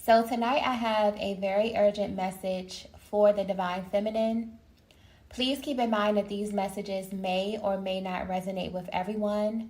So tonight I have a very urgent message for the Divine Feminine. Please keep in mind that these messages may or may not resonate with everyone.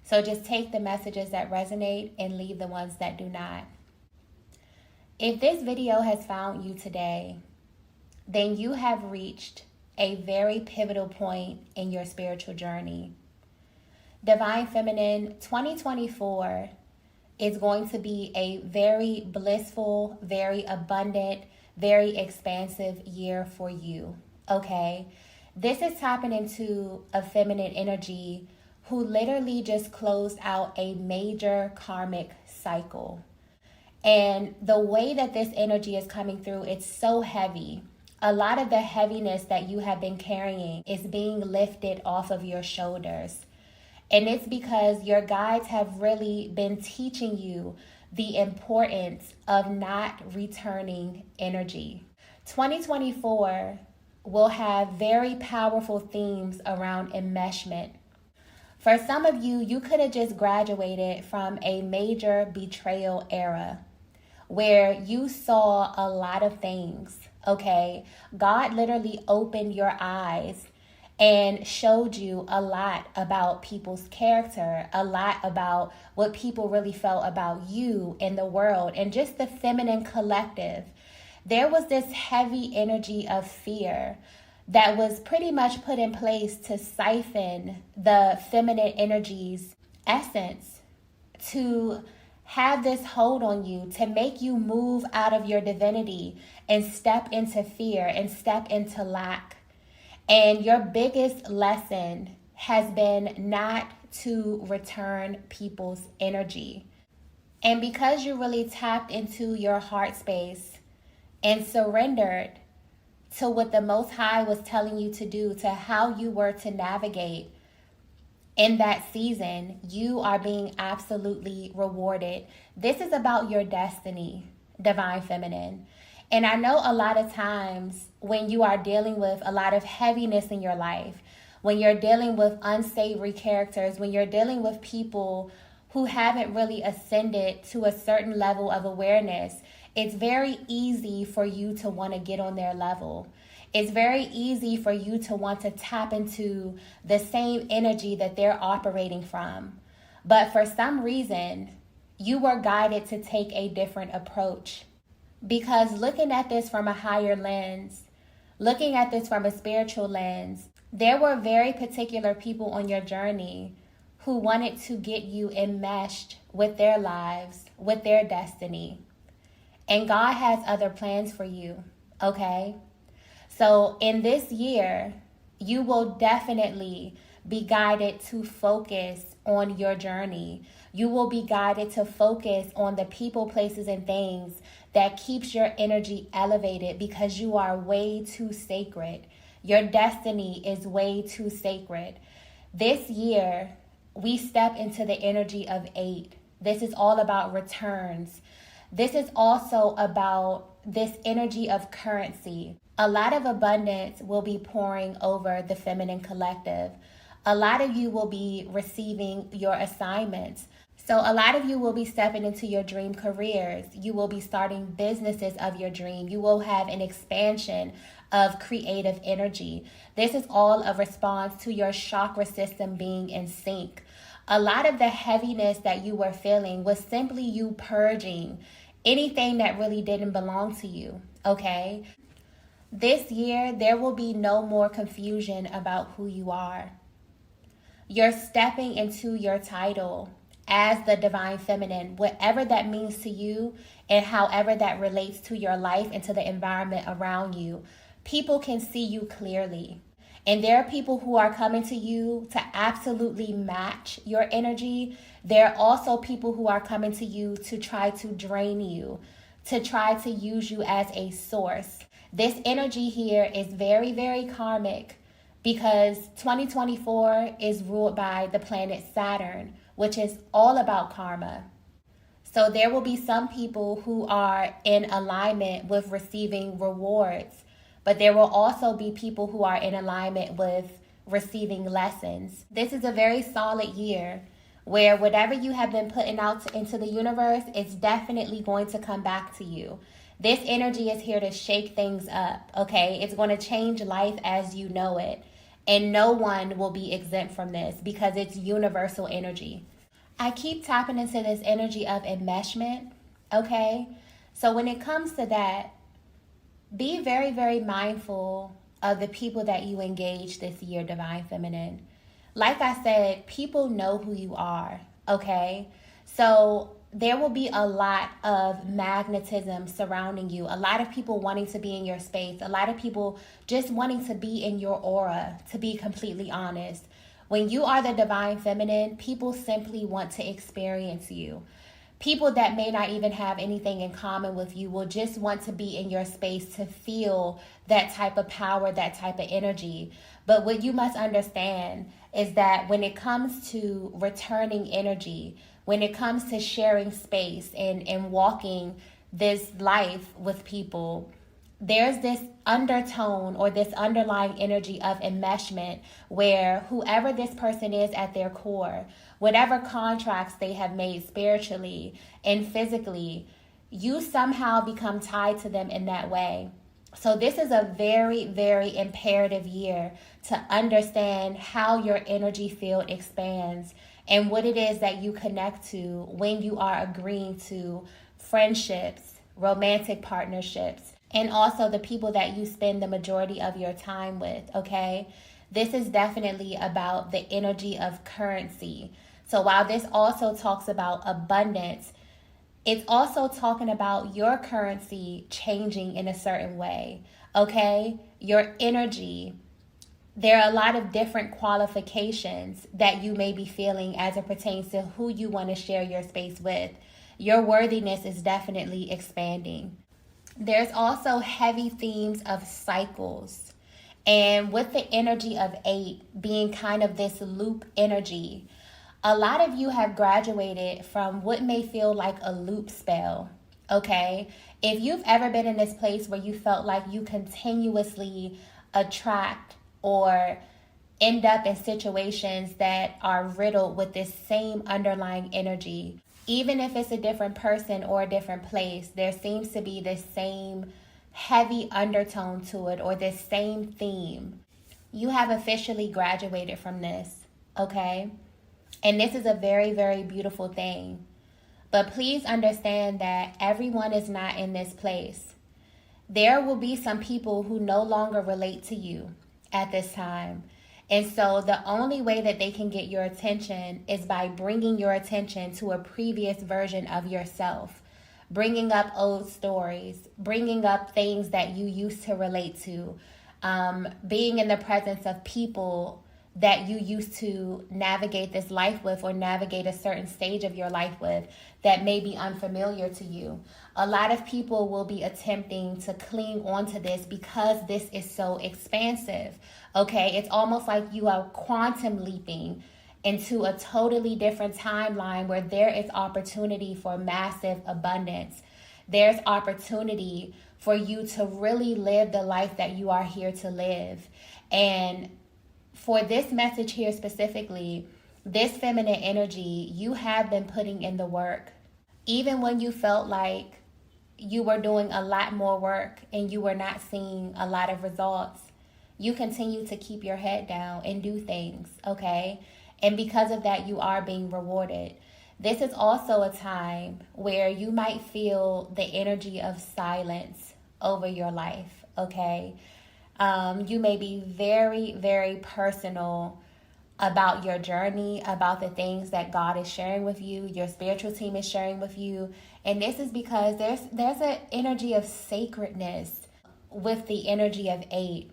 So just take the messages that resonate and leave the ones that do not. If this video has found you today, then you have reached a very pivotal point in your spiritual journey. Divine Feminine, 2024 is going to be a very blissful, very abundant, very expansive year for you, okay? This is tapping into a feminine energy who literally just closed out a major karmic cycle. And the way that this energy is coming through, it's so heavy. A lot of the heaviness that you have been carrying is being lifted off of your shoulders. And it's because your guides have really been teaching you the importance of not returning energy. 2024 will have very powerful themes around enmeshment. For some of you, you could have just graduated from a major betrayal era where you saw a lot of things, okay? God literally opened your eyes and showed you a lot about people's character, a lot about what people really felt about you in the world and just the feminine collective. There was this heavy energy of fear that was pretty much put in place to siphon the feminine energy's essence, to have this hold on you, to make you move out of your divinity and step into fear and step into lack. And your biggest lesson has been not to return people's energy. And because you really tapped into your heart space and surrendered to what the Most High was telling you to do, to how you were to navigate in that season, you are being absolutely rewarded. This is about your destiny, Divine Feminine. And I know a lot of times when you are dealing with a lot of heaviness in your life, when you're dealing with unsavory characters, when you're dealing with people who haven't really ascended to a certain level of awareness, it's very easy for you to want to get on their level. It's very easy for you to want to tap into the same energy that they're operating from. But for some reason, you were guided to take a different approach. Because looking at this from a higher lens, looking at this from a spiritual lens, there were very particular people on your journey who wanted to get you enmeshed with their lives, with their destiny. And God has other plans for you, okay? So in this year, you will definitely be guided to focus on your journey. You will be guided to focus on the people, places, and things that keeps your energy elevated because you are way too sacred. Your destiny is way too sacred. This year, we step into the energy of 8. This is all about returns. This is also about this energy of currency. A lot of abundance will be pouring over the feminine collective. A lot of you will be receiving your assignments. So a lot of you will be stepping into your dream careers. You will be starting businesses of your dream. You will have an expansion of creative energy. This is all a response to your chakra system being in sync. A lot of the heaviness that you were feeling was simply you purging anything that really didn't belong to you, okay? This year, there will be no more confusion about who you are. You're stepping into your title as the Divine Feminine, whatever that means to you and however that relates to your life and to the environment around you. People can see you clearly. And there are people who are coming to you to absolutely match your energy. There are also people who are coming to you to try to drain you, to try to use you as a source. This energy here is very, very karmic because 2024 is ruled by the planet Saturn, which is all about karma. So there will be some people who are in alignment with receiving rewards, but there will also be people who are in alignment with receiving lessons. This is a very solid year where whatever you have been putting out into the universe is definitely going to come back to you. This energy is here to shake things up, okay? It's going to change life as you know it. And no one will be exempt from this because it's universal energy. I keep tapping into this energy of enmeshment, okay? So when it comes to that, be very, very mindful of the people that you engage this year, Divine Feminine. Like I said, people know who you are, okay? So there will be a lot of magnetism surrounding you, a lot of people wanting to be in your space, a lot of people just wanting to be in your aura, to be completely honest. When you are the Divine Feminine, people simply want to experience you. People that may not even have anything in common with you will just want to be in your space to feel that type of power, that type of energy. But what you must understand is that when it comes to returning energy, when it comes to sharing space and walking this life with people, there's this undertone or this underlying energy of enmeshment where whoever this person is at their core, whatever contracts they have made spiritually and physically, you somehow become tied to them in that way. So this is a very, very imperative year to understand how your energy field expands and what it is that you connect to when you are agreeing to friendships, romantic partnerships, and also the people that you spend the majority of your time with, okay? This is definitely about the energy of currency. So while this also talks about abundance, it's also talking about your currency changing in a certain way, okay? Your energy. There are a lot of different qualifications that you may be feeling as it pertains to who you want to share your space with. Your worthiness is definitely expanding. There's also heavy themes of cycles. And with the energy of 8 being kind of this loop energy, a lot of you have graduated from what may feel like a loop spell, okay? If you've ever been in this place where you felt like you continuously attract or end up in situations that are riddled with this same underlying energy, even if it's a different person or a different place, there seems to be this same heavy undertone to it or this same theme. You have officially graduated from this, okay? And this is a very, very beautiful thing. But please understand that everyone is not in this place. There will be some people who no longer relate to you at this time. And so the only way that they can get your attention is by bringing your attention to a previous version of yourself, bringing up old stories, bringing up things that you used to relate to, being in the presence of people that you used to navigate this life with or navigate a certain stage of your life with that may be unfamiliar to you. A lot of people will be attempting to cling onto this because this is so expansive, okay? It's almost like you are quantum leaping into a totally different timeline where there is opportunity for massive abundance. There's opportunity for you to really live the life that you are here to live. And for this message here specifically, this feminine energy, you have been putting in the work. Even when you felt like you were doing a lot more work and you were not seeing a lot of results, you continue to keep your head down and do things, okay? And because of that, you are being rewarded. This is also a time where you might feel the energy of silence over your life, okay? You may be very, very personal about your journey, about the things that God is sharing with you, your spiritual team is sharing with you. And this is because there's an energy of sacredness with the energy of 8.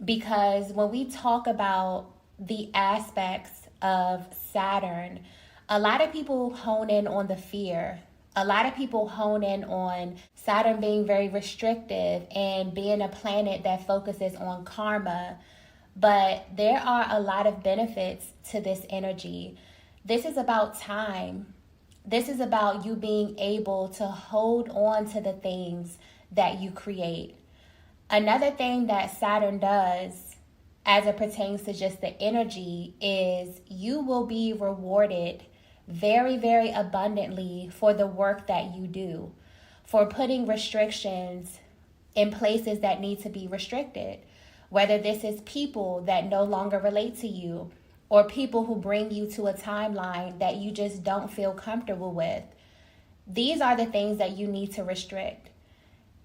Because when we talk about the aspects of Saturn, a lot of people hone in on the fear. A lot of people hone in on Saturn being very restrictive and being a planet that focuses on karma. But there are a lot of benefits to this energy. This is about time. This is about you being able to hold on to the things that you create. Another thing that Saturn does as it pertains to just the energy is you will be rewarded very, very abundantly for the work that you do, for putting restrictions in places that need to be restricted, whether this is people that no longer relate to you or people who bring you to a timeline that you just don't feel comfortable with. These are the things that you need to restrict.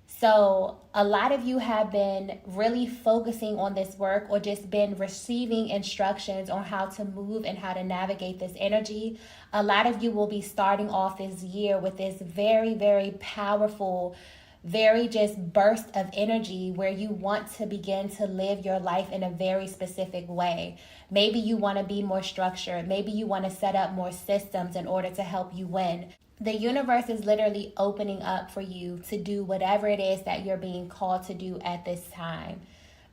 So a lot of you have been really focusing on this work or just been receiving instructions on how to move and how to navigate this energy. A lot of you will be starting off this year with this very, very powerful, very just burst of energy where you want to begin to live your life in a very specific way. Maybe you want to be more structured. Maybe you want to set up more systems in order to help you win. The universe is literally opening up for you to do whatever it is that you're being called to do at this time.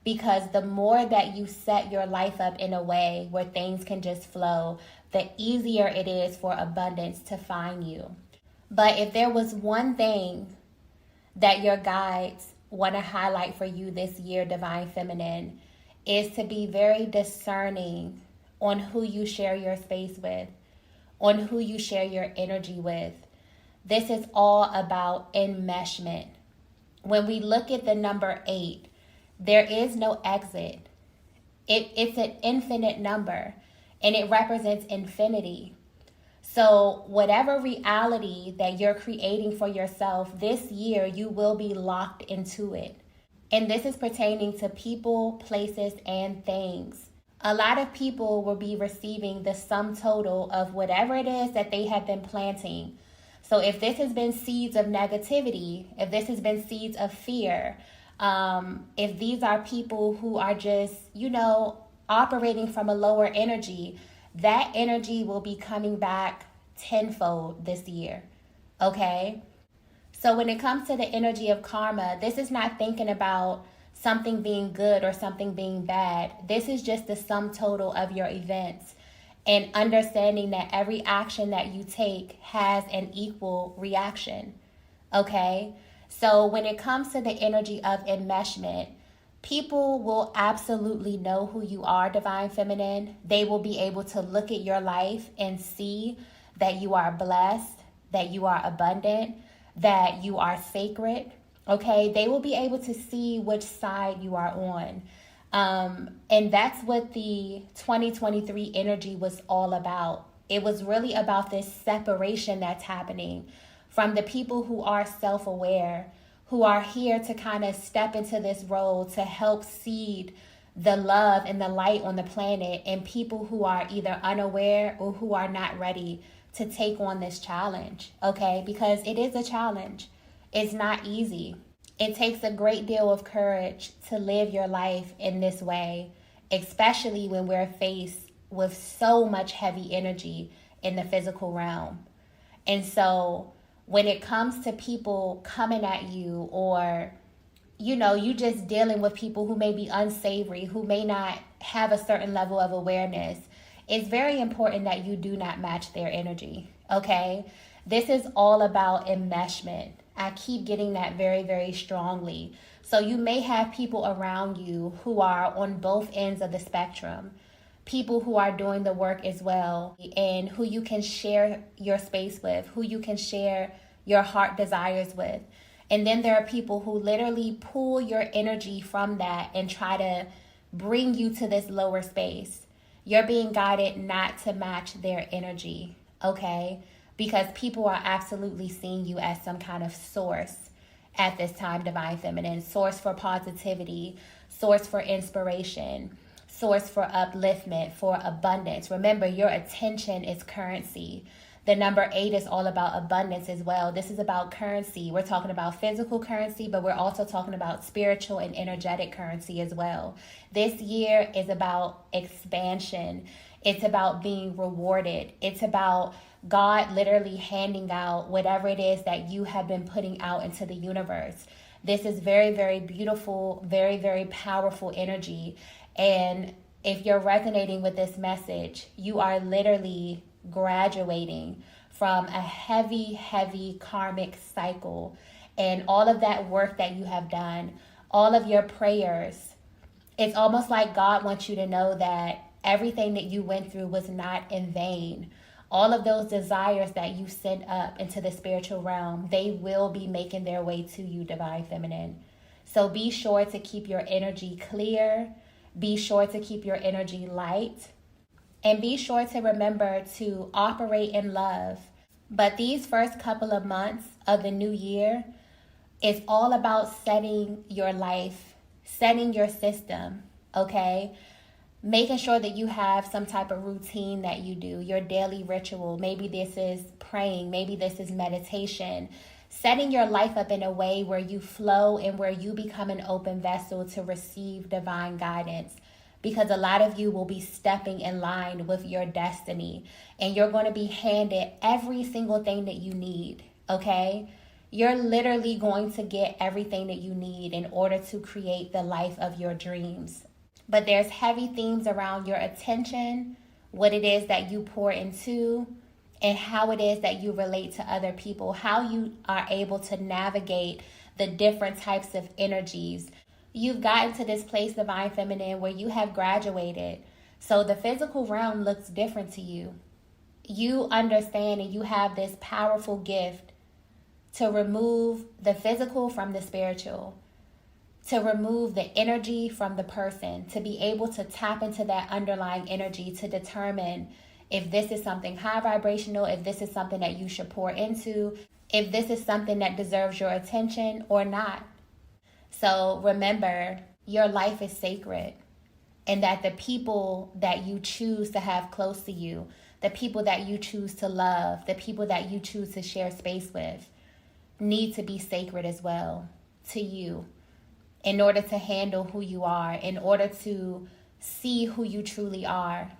Because the more that you set your life up in a way where things can just flow, the easier it is for abundance to find you. But if there was one thing that your guides want to highlight for you this year, Divine Feminine, is to be very discerning on who you share your space with, on who you share your energy with. This is all about enmeshment. When we look at the number 8, there is no exit. It's an infinite number, and it represents infinity. So whatever reality that you're creating for yourself this year, you will be locked into it. And this is pertaining to people, places, and things. A lot of people will be receiving the sum total of whatever it is that they have been planting. So if this has been seeds of negativity, if this has been seeds of fear, if these are people who are just, operating from a lower energy, that energy will be coming back tenfold this year, okay? So when it comes to the energy of karma, this is not thinking about something being good or something being bad. This is just the sum total of your events and understanding that every action that you take has an equal reaction, okay? So when it comes to the energy of enmeshment, people will absolutely know who you are, Divine Feminine. They will be able to look at your life and see that you are blessed, that you are abundant, that you are sacred. Okay, they will be able to see which side you are on. And that's what the 2023 energy was all about. It was really about this separation that's happening from the people who are self-aware, who are here to kind of step into this role to help seed the love and the light on the planet, and people who are either unaware or who are not ready to take on this challenge, okay? Because it is a challenge. It's not easy. It takes a great deal of courage to live your life in this way, especially when we're faced with so much heavy energy in the physical realm. And so when it comes to people coming at you, or, you just dealing with people who may be unsavory, who may not have a certain level of awareness, it's very important that you do not match their energy, okay? This is all about enmeshment. I keep getting that very, very strongly. So you may have people around you who are on both ends of the spectrum, people who are doing the work as well, and who you can share your space with, who you can share your heart desires with. And then there are people who literally pull your energy from that and try to bring you to this lower space. You're being guided not to match their energy, okay? Because people are absolutely seeing you as some kind of source at this time, Divine Feminine. Source for positivity, source for inspiration, source for upliftment, for abundance. Remember, your attention is currency. The number 8 is all about abundance as well. This is about currency. We're talking about physical currency, but we're also talking about spiritual and energetic currency as well. This year is about expansion. It's about being rewarded. It's about God literally handing out whatever it is that you have been putting out into the universe. This is very, very beautiful, very, very powerful energy. And if you're resonating with this message, you are literally graduating from a heavy, heavy karmic cycle. And all of that work that you have done, all of your prayers, it's almost like God wants you to know that everything that you went through was not in vain. all of those desires that you send up into the spiritual realm, they will be making their way to you, Divine Feminine. So be sure to keep your energy clear. Be sure to keep your energy light. And be sure to remember to operate in love. But these first couple of months of the new year is all about setting your life, setting your system, okay? Making sure that you have some type of routine that you do, your daily ritual. Maybe this is praying, maybe this is meditation. Setting your life up in a way where you flow and where you become an open vessel to receive divine guidance. Because a lot of you will be stepping in line with your destiny, and you're going to be handed every single thing that you need, okay? You're literally going to get everything that you need in order to create the life of your dreams. But there's heavy themes around your attention, what it is that you pour into, and how it is that you relate to other people, how you are able to navigate the different types of energies. You've gotten to this place, Divine Feminine, where you have graduated. So the physical realm looks different to you. You understand and you have this powerful gift to remove the physical from the spiritual, to remove the energy from the person, to be able to tap into that underlying energy to determine if this is something high vibrational, if this is something that you should pour into, if this is something that deserves your attention or not. So remember, your life is sacred, and that the people that you choose to have close to you, the people that you choose to love, the people that you choose to share space with, need to be sacred as well to you in order to handle who you are, in order to see who you truly are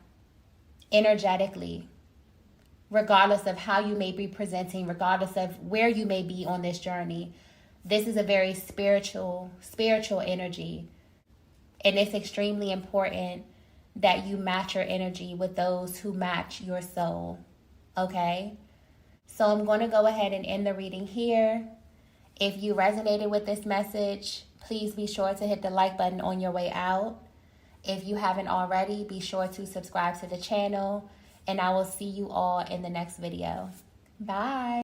energetically, regardless of how you may be presenting, regardless of where you may be on this journey. This is a very spiritual energy. And it's extremely important that you match your energy with those who match your soul. Okay? So I'm going to go ahead and end the reading here. If you resonated with this message, please be sure to hit the like button on your way out. If you haven't already, be sure to subscribe to the channel. And I will see you all in the next video. Bye.